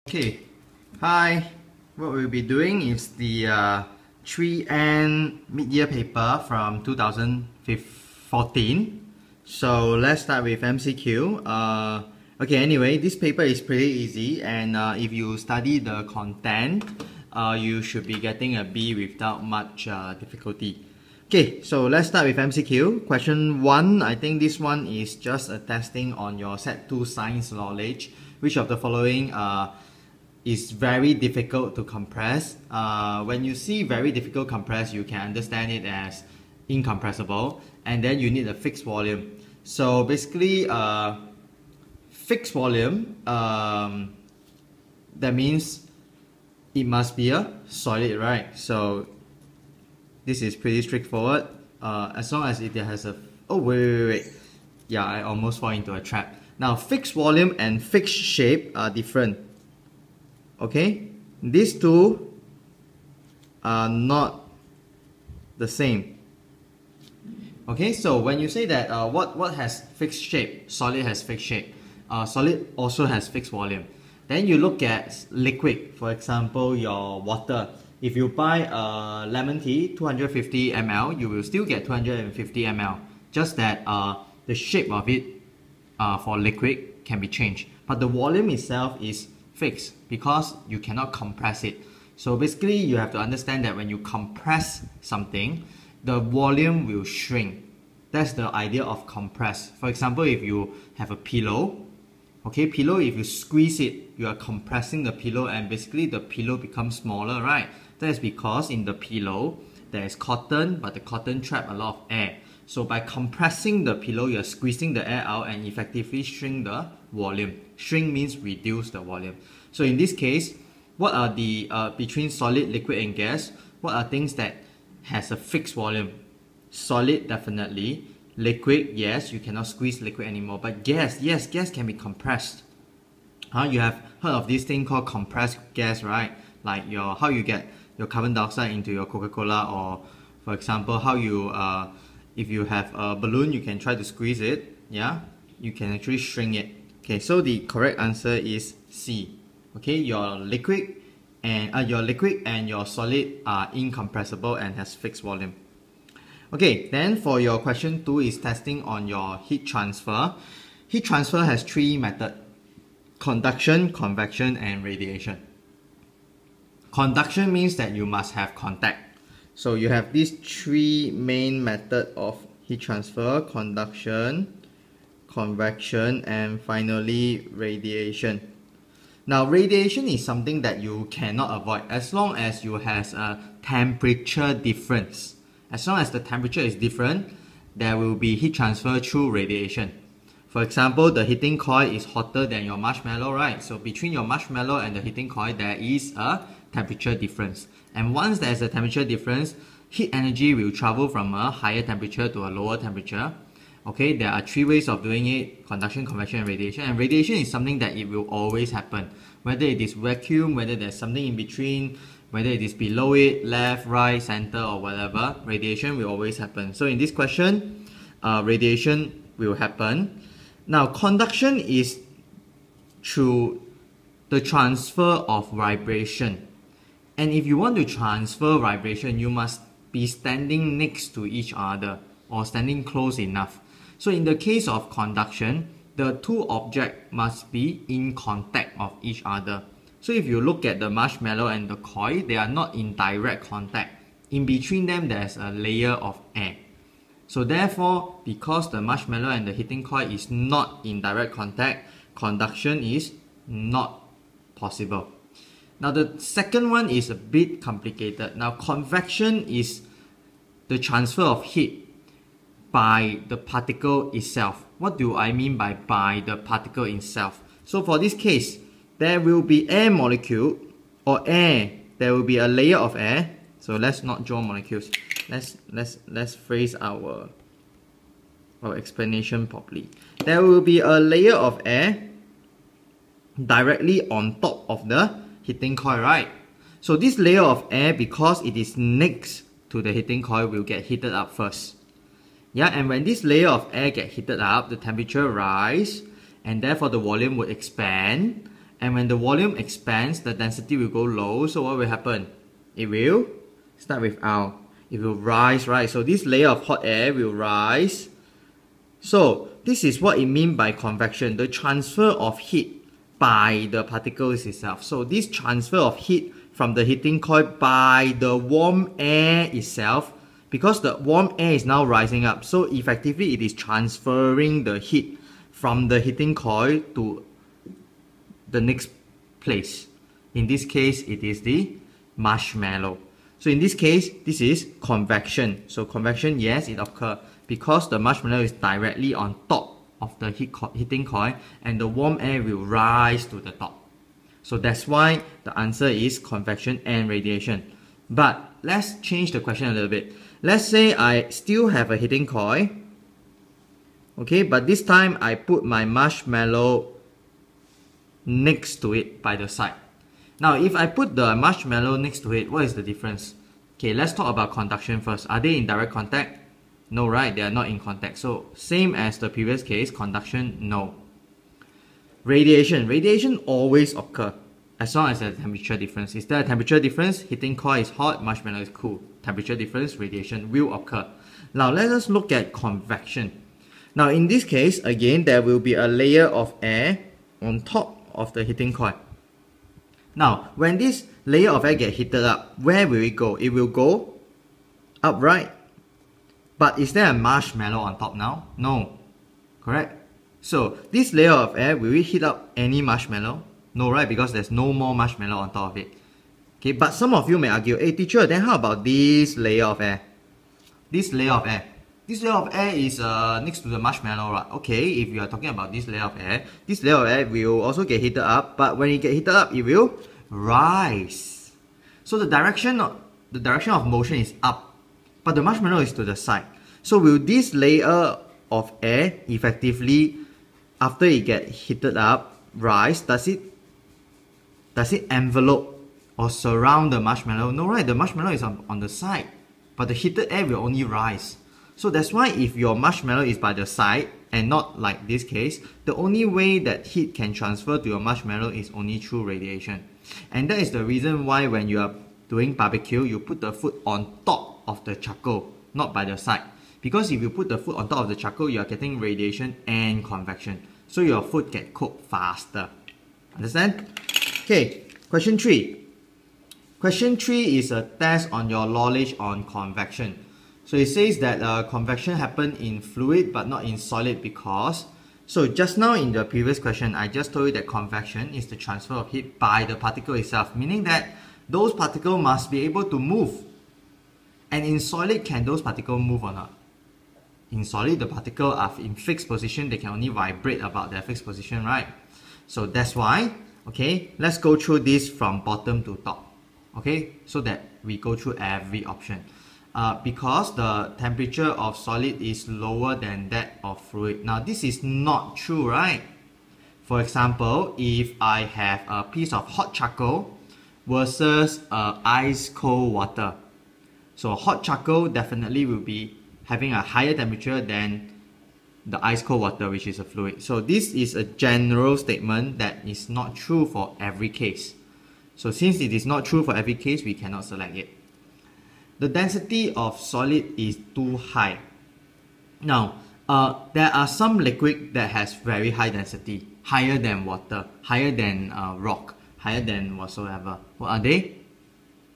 Okay, hi. What we'll be doing is the 3N mid-year paper from 2014. So let's start with MCQ. Okay, anyway, this paper is pretty easy, and if you study the content, you should be getting a B without much difficulty. Okay, so let's start with MCQ. Question 1, I think this one is just a testing on your Set 2 science knowledge. Which of the following is very difficult to compress? When you see very difficult compress, you can understand it as incompressible, and then you need a fixed volume. So basically, fixed volume, that means it must be a solid, right? So this is pretty straightforward. As long as it has a... Oh, wait. Yeah, I almost fall into a trap. Now, fixed volume and fixed shape are different. Okay? These two are not the same. Okay, so when you say that what has fixed shape? Solid has fixed shape. Solid also has fixed volume. Then you look at liquid, for example, your water. If you buy lemon tea, 250 ml, you will still get 250 ml. Just that the shape of it for liquid can be changed. But the volume itself is fixed because you cannot compress it. So basically, you have to understand that when you compress something, the volume will shrink. That's the idea of compress. For example, if you have a pillow, okay, pillow, if you squeeze it, you are compressing the pillow, and basically the pillow becomes smaller, right? That is because in the pillow, there is cotton, but the cotton traps a lot of air. So by compressing the pillow, you are squeezing the air out and effectively shrink the volume. Shrink means reduce the volume. So in this case, what are the, between solid, liquid and gas, what are things that has a fixed volume? Solid, definitely. Liquid, yes, you cannot squeeze liquid anymore. But gas, yes, gas can be compressed. You have heard of this thing called compressed gas, right? Like how you get your carbon dioxide into your Coca-Cola, or for example, how you, if you have a balloon, you can try to squeeze it, yeah? You can actually shrink it. Okay, so the correct answer is C. Okay, your liquid and your solid are incompressible and has fixed volume. Okay, then for your question 2 is testing on your heat transfer. Heat transfer has 3 methods: conduction, convection, and radiation. Conduction means that you must have contact. So you have these 3 main methods of heat transfer: conduction, convection, and finally radiation. Now, radiation is something that you cannot avoid as long as you have a temperature difference. As long as the temperature is different, there will be heat transfer through radiation. For example, the heating coil is hotter than your marshmallow, right? So between your marshmallow and the heating coil, there is a temperature difference. And once there is a temperature difference, heat energy will travel from a higher temperature to a lower temperature. Okay, there are 3 ways of doing it: conduction, convection, and radiation. And radiation is something that it will always happen. Whether it is vacuum, whether there's something in between, whether it is below it, left, right, center, or whatever, radiation will always happen. So in this question, radiation will happen. Now, conduction is through the transfer of vibration. And if you want to transfer vibration, you must be standing next to each other or standing close enough. So in the case of conduction, the 2 objects must be in contact of each other. So if you look at the marshmallow and the coil, they are not in direct contact. In between them, there's a layer of air. So therefore, because the marshmallow and the heating coil is not in direct contact, conduction is not possible. Now the second one is a bit complicated. Now, convection is the transfer of heat by the particle itself. What do I mean by the particle itself? So for this case, there will be air molecule or air. There will be a layer of air. So let's not draw molecules. Let's phrase our explanation properly. There will be a layer of air directly on top of the heating coil, right? So this layer of air, because it is next to the heating coil, will get heated up first. Yeah, and when this layer of air get heated up, the temperature rise, and therefore the volume would expand, And when the volume expands, the density will go low. So what will happen? It will start with R. It will rise, right? So this layer of hot air will rise. So this is what it means by convection, the transfer of heat by the particles itself. So this transfer of heat from the heating coil by the warm air itself, because the warm air is now rising up, so effectively it is transferring the heat from the heating coil to the next place. In this case, it is the marshmallow. So in this case, this is convection. So convection, yes, it occurs because the marshmallow is directly on top of the heating coil and the warm air will rise to the top. So that's why the answer is convection and radiation. But let's change the question a little bit. Let's say I still have a heating coil. Okay, but this time I put my marshmallow next to it by the side. Now, if I put the marshmallow next to it, what is the difference? Okay, let's talk about conduction first. Are they in direct contact? No, right? They are not in contact. So, same as the previous case, conduction, no. Radiation. Radiation always occurs as long as there's a temperature difference. Is there a temperature difference? Heating coil is hot, marshmallow is cool. Temperature difference, radiation will occur. Now, let us look at convection. Now, in this case, again, there will be a layer of air on top of the heating coil. Now, when this layer of air gets heated up, where will it go? It will go up, right? But is there a marshmallow on top now? No. Correct? So, this layer of air, will it heat up any marshmallow? No, right? Because there's no more marshmallow on top of it. Okay, but some of you may argue, hey teacher, then how about this layer of air? This layer of air. This layer of air is next to the marshmallow, right? Okay, if you are talking about this layer of air, this layer of air will also get heated up, but when it gets heated up, it will rise. So the direction of motion is up, but the marshmallow is to the side. So will this layer of air effectively, after it gets heated up, rise? Does it envelope or surround the marshmallow? No, right? The marshmallow is on the side, but the heated air will only rise. So that's why if your marshmallow is by the side and not like this case, the only way that heat can transfer to your marshmallow is only through radiation. And that is the reason why when you are doing barbecue, you put the food on top of the charcoal, not by the side. Because if you put the food on top of the charcoal, you are getting radiation and convection. So your food gets cooked faster. Understand? Okay, question 3. Question 3 is a test on your knowledge on convection. So it says that convection happens in fluid but not in solid because, so just now in the previous question, I just told you that convection is the transfer of heat by the particle itself, meaning that those particles must be able to move. And in solid, can those particles move or not? In solid, the particles are in fixed position, they can only vibrate about their fixed position, right? So that's why, okay, let's go through this from bottom to top, okay, so that we go through every option. Because the temperature of solid is lower than that of fluid. Now this is not true, right? For example, if I have a piece of hot charcoal versus ice cold water. So hot charcoal definitely will be having a higher temperature than the ice cold water, which is a fluid. So this is a general statement that is not true for every case. So since it is not true for every case, we cannot select it. The density of solid is too high. Now, there are some liquid that has very high density, higher than water, higher than rock, higher than whatsoever. What are they?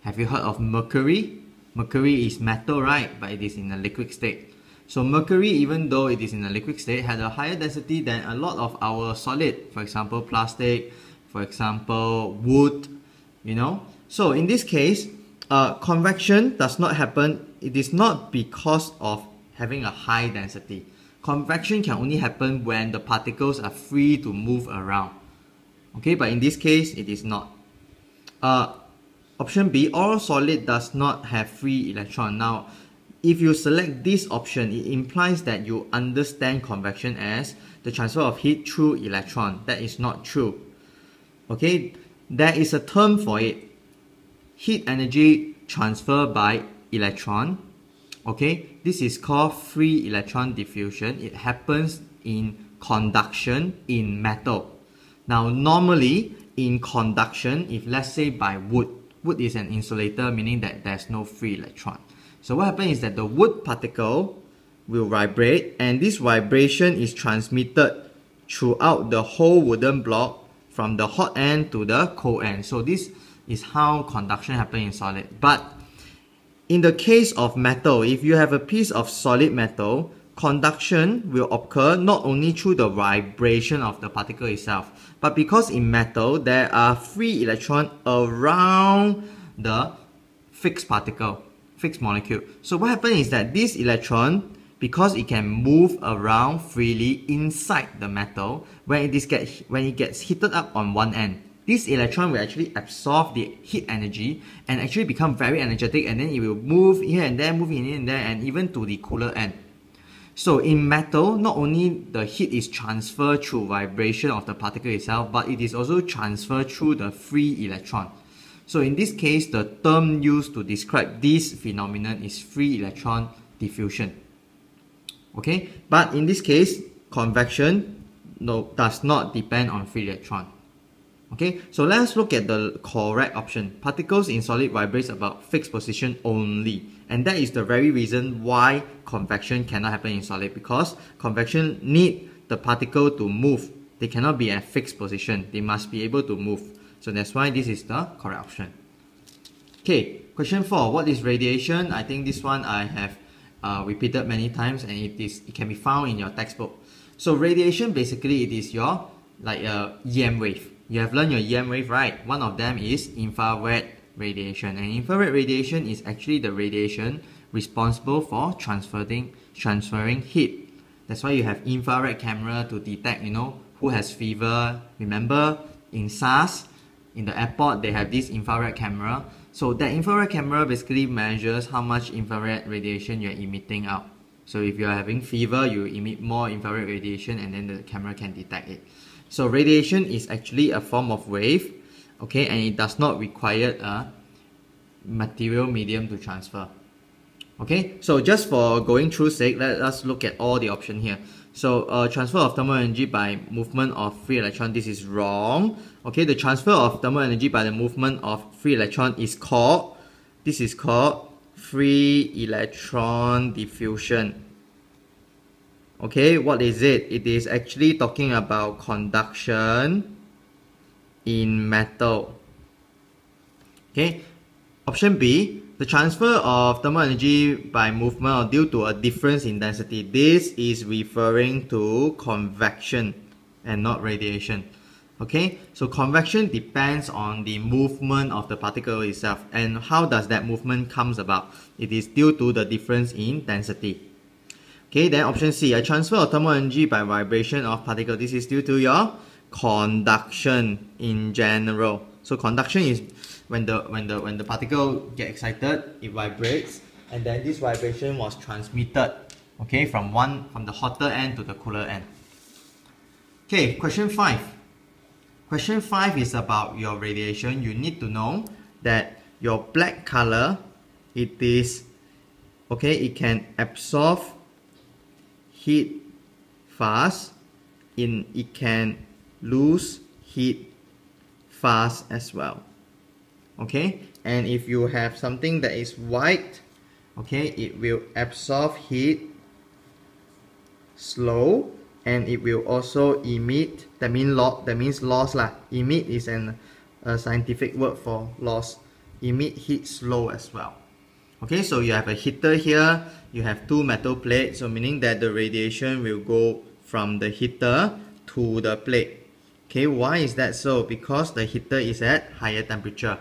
Have you heard of mercury? Mercury is metal, right? But it is in a liquid state. So mercury, even though it is in a liquid state, has a higher density than a lot of our solid. For example, plastic, for example, wood, you know. So in this case, convection does not happen. It is not because of having a high density. Convection can only happen when the particles are free to move around. Okay, but in this case, it is not. Option B, all solid does not have free electron. Now, if you select this option, it implies that you understand convection as the transfer of heat through electron. That is not true. Okay, there is a term for it. Heat energy transfer by electron. Okay, this is called free electron diffusion. It happens in conduction in metal. Now, normally in conduction, if let's say by wood is an insulator, meaning that there's no free electron. So what happens is that the wood particle will vibrate, and this vibration is transmitted throughout the whole wooden block from the hot end to the cold end. So this is how conduction happens in solid. But in the case of metal, if you have a piece of solid metal, conduction will occur not only through the vibration of the particle itself, but because in metal there are free electrons around the fixed particle, fixed molecule. So what happens is that this electron, because it can move around freely inside the metal, when it gets heated up on one end, this electron will actually absorb the heat energy and actually become very energetic, and then it will move here and there, move here and there, and even to the cooler end. So in metal, not only the heat is transferred through vibration of the particle itself, but it is also transferred through the free electron. So in this case, the term used to describe this phenomenon is free electron diffusion. Okay, but in this case, convection does not depend on free electron. Okay, so let's look at the correct option. Particles in solid vibrates about fixed position only. And that is the very reason why convection cannot happen in solid, because convection need the particle to move. They cannot be at fixed position. They must be able to move. So that's why this is the correct option. Okay, question 4. What is radiation? I think this one I have repeated many times, and it can be found in your textbook. So radiation, basically it is your like a EM wave. You have learned your EM wave, right? One of them is infrared radiation, and infrared radiation is actually the radiation responsible for transferring heat. That's why you have infrared camera to detect, who has fever. Remember in SARS, in the airport, they have this infrared camera. So that infrared camera basically measures how much infrared radiation you're emitting out. So if you're having fever, you emit more infrared radiation, and then the camera can detect it. So radiation is actually a form of wave, okay, and it does not require a material medium to transfer. Okay, so just for going through sake, let us look at all the options here. So transfer of thermal energy by movement of free electron, this is wrong. Okay, the transfer of thermal energy by the movement of free electron is called free electron diffusion. Okay, what is it? It is actually talking about conduction in metal. Okay, option B, the transfer of thermal energy by movement or due to a difference in density. This is referring to convection and not radiation. Okay, so convection depends on the movement of the particle itself. And how does that movement comes about? It is due to the difference in density. Okay, then option C, a transfer of thermal energy by vibration of particle. This is due to your conduction in general. So conduction is when the particle get excited, it vibrates, and then this vibration was transmitted, okay, from the hotter end to the cooler end. Okay, question 5. Question 5 is about your radiation. You need to know that your black color, it can absorb heat fast, it can lose heat fast as well. Okay, and if you have something that is white, okay, it will absorb heat slow, and it will also emit. That means loss lah. Emit is a scientific word for loss. Emit heat slow as well. Okay, so you have a heater here, you have two metal plates, so meaning that the radiation will go from the heater to the plate. Okay, why is that so? Because the heater is at higher temperature.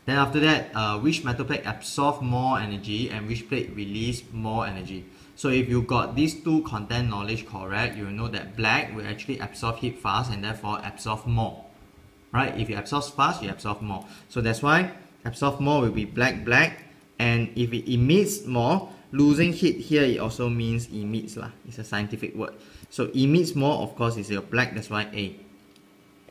Then after that, which metal plate absorb more energy and which plate release more energy? So if you got these two content knowledge correct, you will know that black will actually absorb heat fast and therefore absorb more. Right? If you absorb fast, you absorb more. So that's why absorb more will be black. And if it emits more, losing heat here, it also means emits lah. It's a scientific word. So emits more, of course, is your black. That's why A.